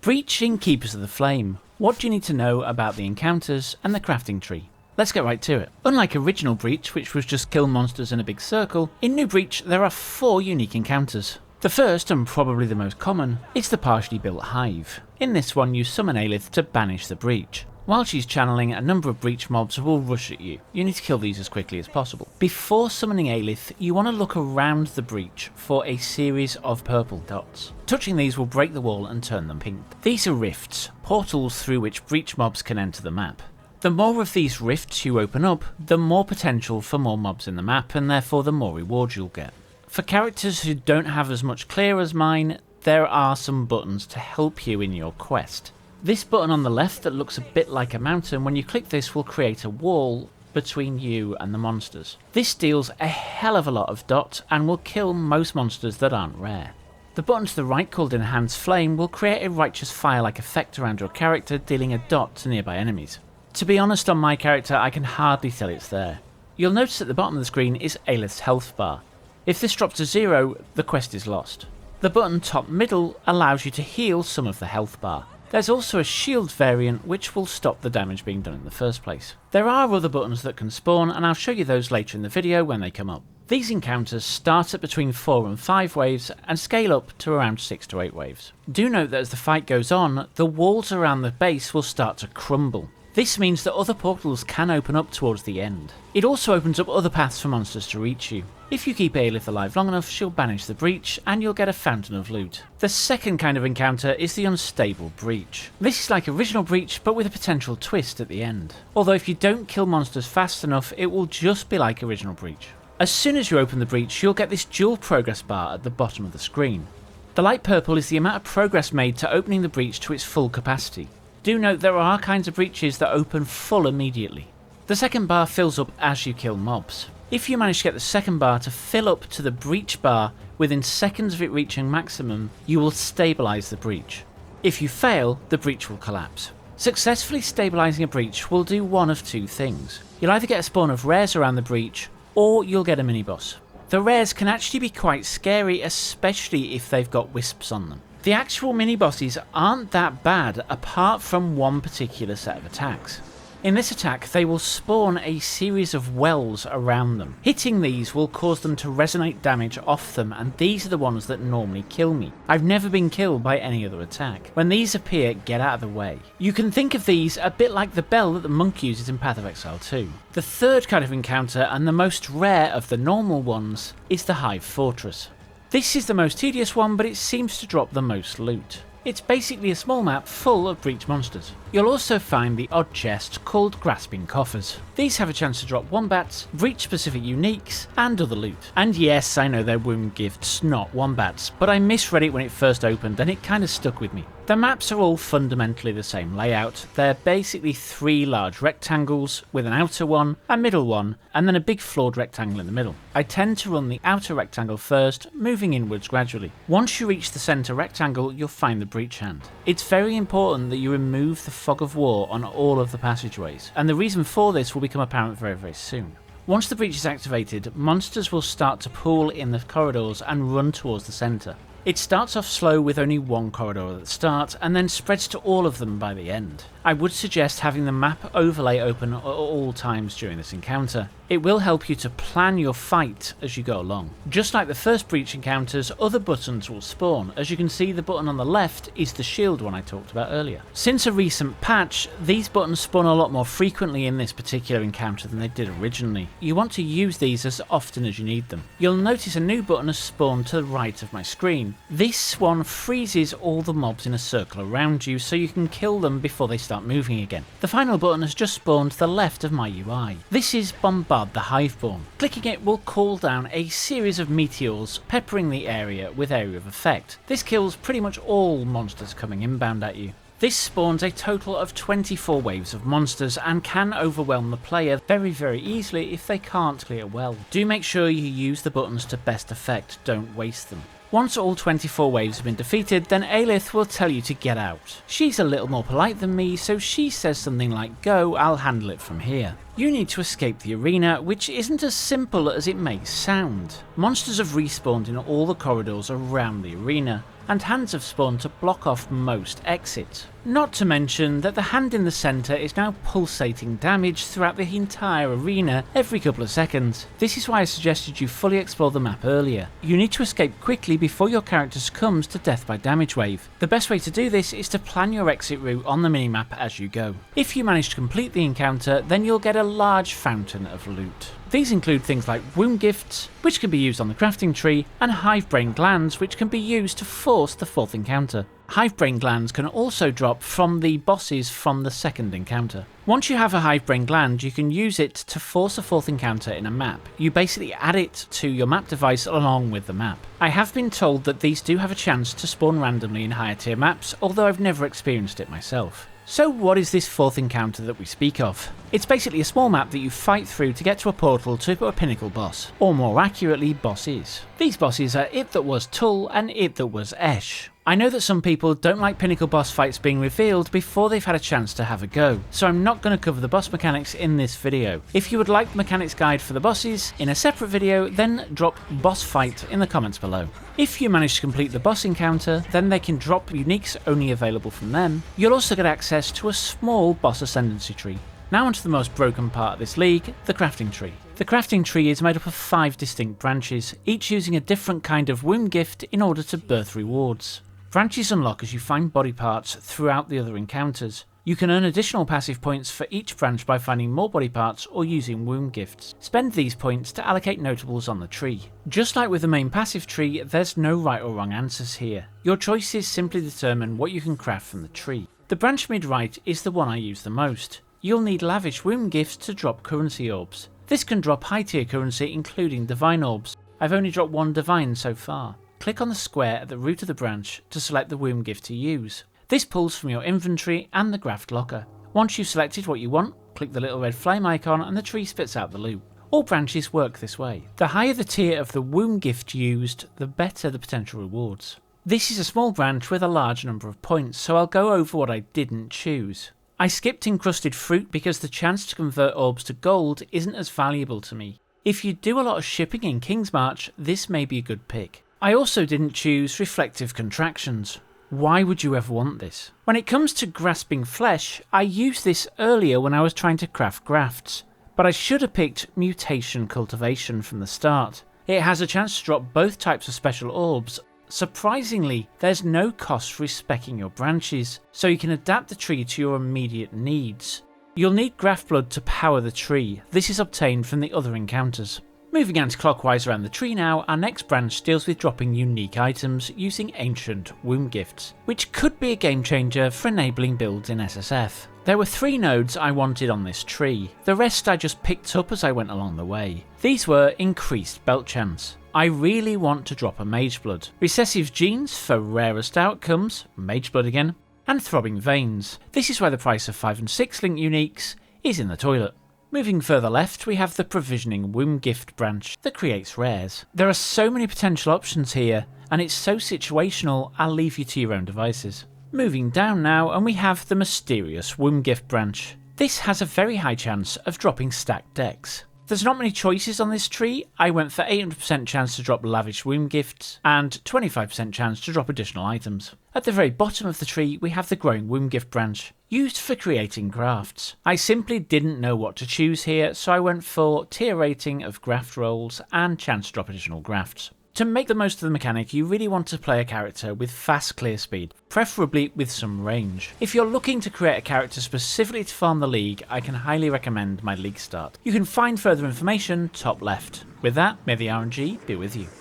Breaching Keepers of the Flame. What do you need to know about the encounters and the crafting tree? Let's get right to it. Unlike original Breach, which was just kill monsters in a big circle, in New Breach there are 4 unique encounters. The first, and probably the most common, is the partially built hive. In this one you summon Aelith to banish the breach. While she's channeling, a number of breach mobs will rush at you. You need to kill these as quickly as possible. Before summoning Aelith, you want to look around the breach for a series of purple dots. Touching these will break the wall and turn them pink. These are rifts, portals through which breach mobs can enter the map. The more of these rifts you open up, the more potential for more mobs in the map, and therefore the more rewards you'll get. For characters who don't have as much clear as mine, there are some buttons to help you in your quest. This button on the left that looks a bit like a mountain, when you click this will create a wall between you and the monsters. This deals a hell of a lot of dots and will kill most monsters that aren't rare. The button to the right, called Enhance Flame, will create a righteous fire-like effect around your character, dealing a dot to nearby enemies. To be honest, on my character I can hardly tell it's there. You'll notice at the bottom of the screen is Aelith's health bar. If this drops to 0, the quest is lost. The button top middle allows you to heal some of the health bar. There's also a shield variant which will stop the damage being done in the first place. There are other buttons that can spawn, and I'll show you those later in the video when they come up. These encounters start at between 4 and 5 waves and scale up to around 6 to 8 waves. Do note that as the fight goes on, the walls around the base will start to crumble. This means that other portals can open up towards the end. It also opens up other paths for monsters to reach you. If you keep Aelith alive long enough, she'll banish the breach and you'll get a fountain of loot. The second kind of encounter is the unstable breach. This is like original breach but with a potential twist at the end. Although if you don't kill monsters fast enough, it will just be like original breach. As soon as you open the breach, you'll get this dual progress bar at the bottom of the screen. The light purple is the amount of progress made to opening the breach to its full capacity. Do note there are kinds of breaches that open full immediately. The second bar fills up as you kill mobs. If you manage to get the second bar to fill up to the breach bar within seconds of it reaching maximum, you will stabilise the breach. If you fail, the breach will collapse. Successfully stabilising a breach will do one of 2 things. You'll either get a spawn of rares around the breach, or you'll get a mini-boss. The rares can actually be quite scary, especially if they've got wisps on them. The actual mini-bosses aren't that bad apart from one particular set of attacks. In this attack, they will spawn a series of wells around them. Hitting these will cause them to resonate damage off them, and these are the ones that normally kill me. I've never been killed by any other attack. When these appear, get out of the way. You can think of these a bit like the bell that the monk uses in Path of Exile 2. The third kind of encounter, and the most rare of the normal ones, is the Hive Fortress. This is the most tedious one, but it seems to drop the most loot. It's basically a small map full of breach monsters. You'll also find the odd chest called Grasping Coffers. These have a chance to drop wombats, breach specific uniques, and other loot. And yes, I know they're wombgifts, not wombats, but I misread it when it first opened and it kinda stuck with me. The maps are all fundamentally the same layout. They're basically 3 large rectangles with an outer one, a middle one, and then a big floored rectangle in the middle. I tend to run the outer rectangle first, moving inwards gradually. Once you reach the centre rectangle, you'll find the breach hand. It's very important that you remove the fog of war on all of the passageways, and the reason for this will become apparent very soon. Once the breach is activated, monsters will start to pool in the corridors and run towards the centre. It starts off slow with only one corridor at the start, and then spreads to all of them by the end. I would suggest having the map overlay open at all times during this encounter. It will help you to plan your fight as you go along. Just like the first breach encounters, other buttons will spawn. As you can see, the button on the left is the shield one I talked about earlier. Since a recent patch, these buttons spawn a lot more frequently in this particular encounter than they did originally. You want to use these as often as you need them. You'll notice a new button has spawned to the right of my screen. This one freezes all the mobs in a circle around you so you can kill them before they start moving again. The final button has just spawned to the left of my UI. This is Bombard the Hiveborn. Clicking it will call down a series of meteors, peppering the area with area of effect. This kills pretty much all monsters coming inbound at you. This spawns a total of 24 waves of monsters and can overwhelm the player very easily if they can't clear well. Do make sure you use the buttons to best effect, don't waste them. Once all 24 waves have been defeated, then Aelith will tell you to get out. She's a little more polite than me, so she says something like, "Go, I'll handle it from here." You need to escape the arena, which isn't as simple as it may sound. Monsters have respawned in all the corridors around the arena, and hands have spawned to block off most exits. Not to mention that the hand in the centre is now pulsating damage throughout the entire arena every couple of seconds. This is why I suggested you fully explore the map earlier. You need to escape quickly before your character succumbs to death by damage wave. The best way to do this is to plan your exit route on the minimap as you go. If you manage to complete the encounter, then you'll get a large fountain of loot. These include things like wombgifts, which can be used on the crafting tree, and hive-brain glands, which can be used to force the fourth encounter. Hive-brain glands can also drop from the bosses from the second encounter. Once you have a hive-brain gland, you can use it to force a fourth encounter in a map. You basically add it to your map device along with the map. I have been told that these do have a chance to spawn randomly in higher tier maps, although I've never experienced it myself. So what is this fourth encounter that we speak of? It's basically a small map that you fight through to get to a portal to a pinnacle boss, or more accurately, bosses. These bosses are It That Was Tull and It That Was Esh. I know that some people don't like pinnacle boss fights being revealed before they've had a chance to have a go, so I'm not going to cover the boss mechanics in this video. If you would like the mechanics guide for the bosses in a separate video, then drop boss fight in the comments below. If you manage to complete the boss encounter, then they can drop uniques only available from them. You'll also get access to a small boss ascendancy tree. Now onto the most broken part of this league, the crafting tree. The crafting tree is made up of 5 distinct branches, each using a different kind of wombgift in order to birth rewards. Branches unlock as you find body parts throughout the other encounters. You can earn additional passive points for each branch by finding more body parts or using wombgifts. Spend these points to allocate notables on the tree. Just like with the main passive tree, there's no right or wrong answers here. Your choices simply determine what you can craft from the tree. The branch mid-right is the one I use the most. You'll need lavish wombgifts to drop currency orbs. This can drop high tier currency including divine orbs. I've only dropped 1 divine so far. Click on the square at the root of the branch to select the wombgift to use. This pulls from your inventory and the graft locker. Once you've selected what you want, click the little red flame icon and the tree spits out the loot. All branches work this way. The higher the tier of the wombgift used, the better the potential rewards. This is a small branch with a large number of points, so I'll go over what I didn't choose. I skipped encrusted fruit because the chance to convert orbs to gold isn't as valuable to me. If you do a lot of shipping in King's March, this may be a good pick. I also didn't choose reflective contractions. Why would you ever want this? When it comes to grasping flesh, I used this earlier when I was trying to craft grafts, but I should have picked mutation cultivation from the start. It has a chance to drop both types of special orbs. Surprisingly, there's no cost for respecing your branches, so you can adapt the tree to your immediate needs. You'll need graft blood to power the tree. This is obtained from the other encounters. Moving anti-clockwise around the tree now, our next branch deals with dropping unique items using ancient wombgifts, which could be a game changer for enabling builds in SSF. There were 3 nodes I wanted on this tree, the rest I just picked up as I went along the way. These were increased belt chance. I really want to drop a mage blood, recessive genes for rarest outcomes, mage blood again, and throbbing veins. This is where the price of 5 and 6 link uniques is in the toilet. Moving further left, we have the provisioning wombgift branch that creates rares. There are so many potential options here, and it's so situational, I'll leave you to your own devices. Moving down now, and we have the mysterious wombgift branch. This has a very high chance of dropping stacked decks. There's not many choices on this tree. I went for 800% chance to drop lavish wombgifts and 25% chance to drop additional items. At the very bottom of the tree we have the growing wombgift branch, used for creating grafts. I simply didn't know what to choose here, so I went for tier rating of graft rolls and chance to drop additional grafts. To make the most of the mechanic, you really want to play a character with fast clear speed, preferably with some range. If you're looking to create a character specifically to farm the league, I can highly recommend my league start. You can find further information top left. With that, may the RNG be with you.